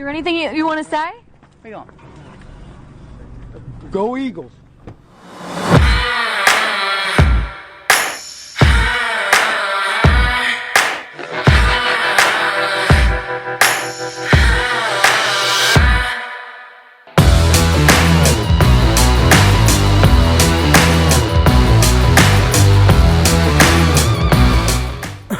there anything you want to say? What you want? Go Eagles.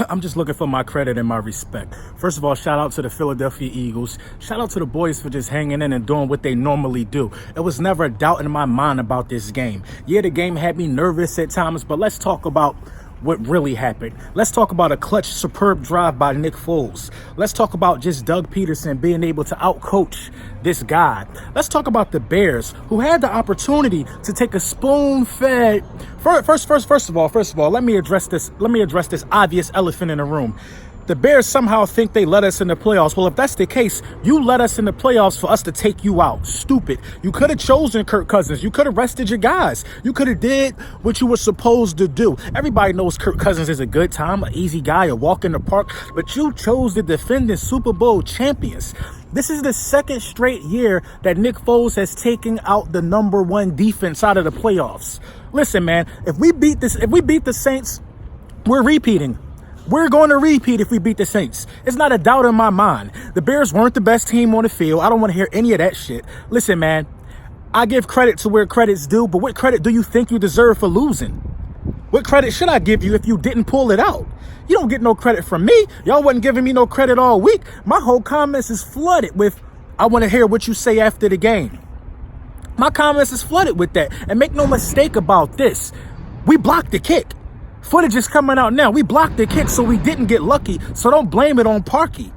I'm just looking for my credit and my respect. First of all, shout out to the Philadelphia Eagles. Shout out to the boys for just hanging in and doing what they normally do. It was never a doubt in my mind about this game. Yeah, the game had me nervous at times, but let's talk about what really happened. Let's talk about a clutch, superb drive by Nick Foles. Let's talk about just Doug Peterson being able to outcoach this guy. Let's talk about the Bears, who had the opportunity to take a spoon-fed. First of all, let me address this obvious elephant in the room. The Bears somehow think they let us in the playoffs. Well, if that's the case, you let us in the playoffs for us to take you out. Stupid. You could have chosen Kirk Cousins. You could have rested your guys. You could have did what you were supposed to do. Everybody knows Kirk Cousins is a good time, an easy guy, a walk in the park. But you chose the defending Super Bowl champions. This is the second straight year that Nick Foles has taken out the number one defense out of the playoffs. Listen, man, if we beat the Saints, we're repeating. We're going to repeat if we beat the Saints. It's not a doubt in my mind. The Bears weren't the best team on the field. I don't want to hear any of that shit. Listen, man, I give credit to where credit's due, but what credit do you think you deserve for losing? What credit should I give you if you didn't pull it out? You don't get no credit from me. Y'all wasn't giving me no credit all week. My whole comments is flooded with, I want to hear what you say after the game. My comments is flooded with that. And make no mistake about this. We blocked the kick. Footage is coming out now. We blocked the kick, so we didn't get lucky. So don't blame it on Parkey.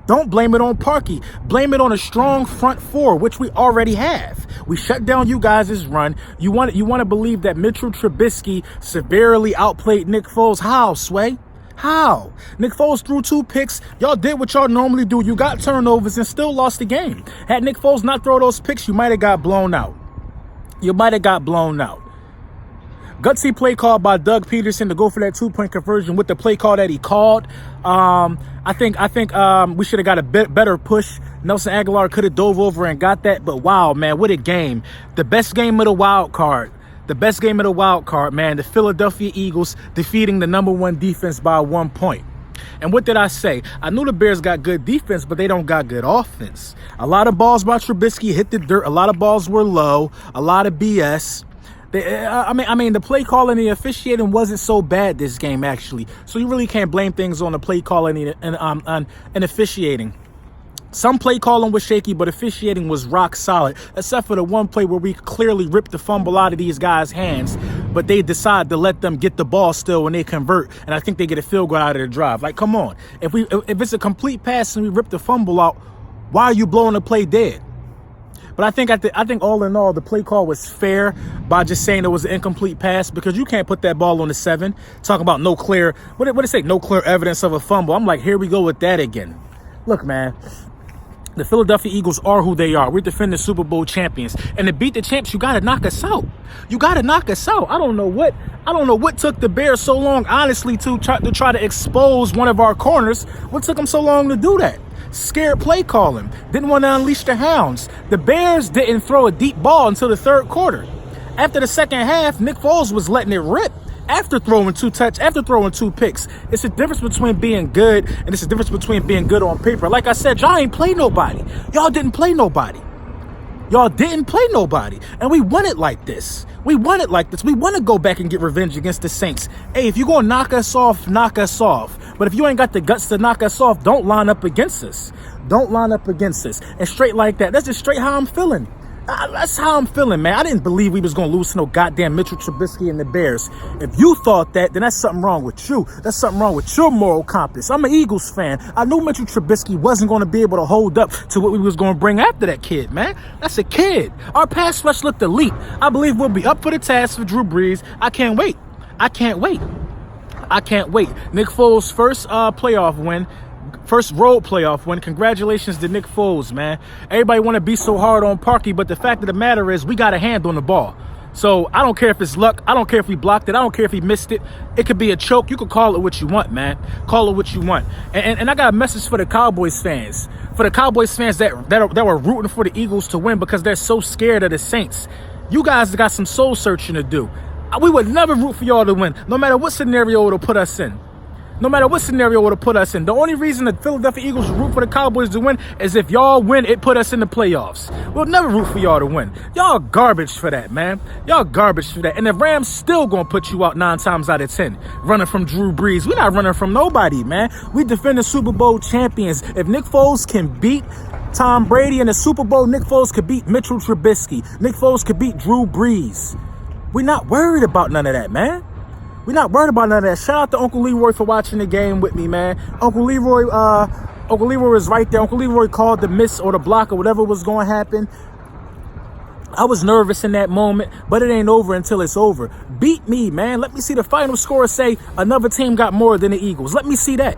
Don't blame it on Parkey. Blame it on a strong front four, which we already have. We shut down you guys' run. You want to believe that Mitchell Trubisky severely outplayed Nick Foles. How, Sway? How? Nick Foles threw 2 picks. Y'all did what y'all normally do. You got turnovers and still lost the game. Had Nick Foles not throw those picks, you might have got blown out. Gutsy play call by Doug Peterson to go for that 2-point conversion with the play call that he called. I think we should have got a better push. Nelson Aguilar could have dove over and got that. But wow, man, what a game. The best game of the wild card. Man. The Philadelphia Eagles defeating the number one defense by 1 point. And what did I say? I knew the Bears got good defense, but they don't got good offense. A lot of balls by Trubisky hit the dirt. A lot of balls were low. A lot of BS. The play calling and the officiating wasn't so bad this game, actually. So you really can't blame things on the play calling and officiating. Some play calling was shaky, but officiating was rock solid, except for the one play where we clearly ripped the fumble out of these guys' hands, but they decide to let them get the ball still when they convert, and I think they get a field goal out of the drive. Like, come on. If it's a complete pass and we rip the fumble out, why are you blowing the play dead? But I think all in all, the play call was fair by just saying it was an incomplete pass, because you can't put that ball on the 7. Talking about no clear evidence of a fumble. I'm like, here we go with that again. Look, man, the Philadelphia Eagles are who they are. We're defending Super Bowl champions, and to beat the champs, you got to knock us out. I don't know what took the Bears so long, honestly, to try to expose one of our corners. What took them so long to do that? Scared play calling. Didn't want to unleash the hounds. The Bears didn't throw a deep ball until the third quarter. After the second half, Nick Foles was letting it rip after throwing 2 picks. It's a difference between being good, and it's a difference between being good on paper. Like I said, y'all ain't play nobody. Y'all didn't play nobody. And we won it like this. We want to go back and get revenge against the Saints. Hey, if you're going to knock us off, knock us off. But if you ain't got the guts to knock us off, don't line up against us. And straight like that. That's just straight how I'm feeling. That's how I'm feeling, man. I didn't believe we was going to lose to no goddamn Mitchell Trubisky and the Bears. If you thought that, then that's something wrong with you. That's something wrong with your moral compass. I'm an Eagles fan. I knew Mitchell Trubisky wasn't going to be able to hold up to what we was going to bring after that kid, man. That's a kid. Our pass rush looked elite. I believe we'll be up for the task for Drew Brees. I can't wait. Nick Foles' first playoff win. First road playoff win. Congratulations to Nick Foles, man. Everybody want to be so hard on Parkey, but the fact of the matter is we got a hand on the ball. So I don't care if it's luck. I don't care if we blocked it. I don't care if he missed it. It could be a choke. You could call it what you want, man. Call it what you want. And I got a message for the Cowboys fans. For the Cowboys fans that were rooting for the Eagles to win because they're so scared of the Saints. You guys got some soul searching to do. We would never root for y'all to win, no matter what scenario it'll put us in. No matter what scenario it'll put us in. The only reason the Philadelphia Eagles root for the Cowboys to win is if y'all win, it put us in the playoffs. We'll never root for y'all to win. Y'all garbage for that, man. Y'all garbage for that. And the Rams still gonna put you out 9 times out of 10. Running from Drew Brees. We're not running from nobody, man. We defend the Super Bowl champions. If Nick Foles can beat Tom Brady in the Super Bowl, Nick Foles could beat Mitchell Trubisky. Nick Foles could beat Drew Brees. We're not worried about none of that, man. We're not worried about none of that. Shout out to Uncle Leroy for watching the game with me, man. Uncle Leroy was right there. Uncle Leroy called the miss or the block or whatever was going to happen. I was nervous in that moment, but it ain't over until it's over. Beat me, man. Let me see the final score say another team got more than the Eagles. Let me see that.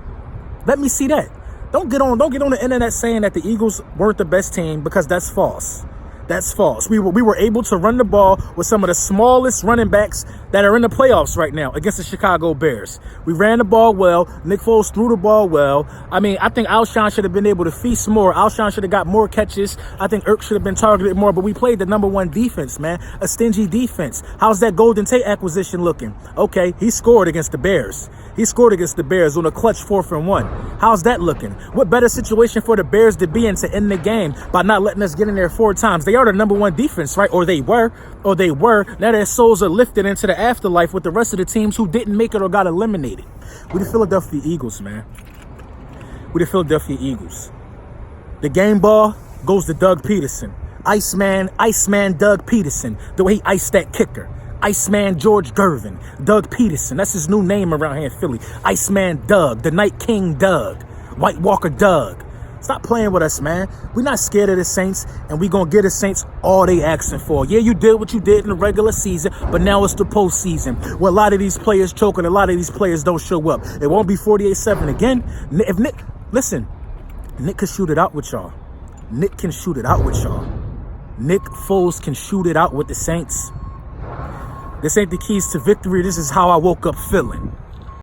Let me see that. Don't get on the internet saying that the Eagles weren't the best team, because that's false. That's false. We were able to run the ball with some of the smallest running backs that are in the playoffs right now against the Chicago Bears. We ran the ball well. Nick Foles threw the ball well. I mean, I think Alshon should have been able to feast more. Alshon should have got more catches. I think Ertz should have been targeted more, but we played the #1 defense, man. A stingy defense. How's that Golden Tate acquisition looking? Okay, he scored against the Bears. He scored against the Bears on a clutch 4th and 1. How's that looking? What better situation for the Bears to be in to end the game by not letting us get in there 4 times? They are the #1 defense, right? Or they were. Now their souls are lifted into the afterlife with the rest of the teams who didn't make it or got eliminated. We're the Philadelphia Eagles, man. We're the Philadelphia Eagles. The game ball goes to Doug Peterson. Iceman Doug Peterson. The way he iced that kicker. Iceman George Gervin. Doug Peterson. That's his new name around here in Philly. Iceman Doug. The Night King Doug. White Walker Doug. Stop playing with us, man. We're not scared of the Saints, and we're going to get the Saints all they asking for. Yeah, you did what you did in the regular season, but now it's the postseason, where a lot of these players choke and a lot of these players don't show up. It won't be 48-7 again. If Nick, listen, Nick can shoot it out with y'all. Nick can shoot it out with y'all. Nick Foles can shoot it out with the Saints. This ain't the keys to victory. This is how I woke up feeling.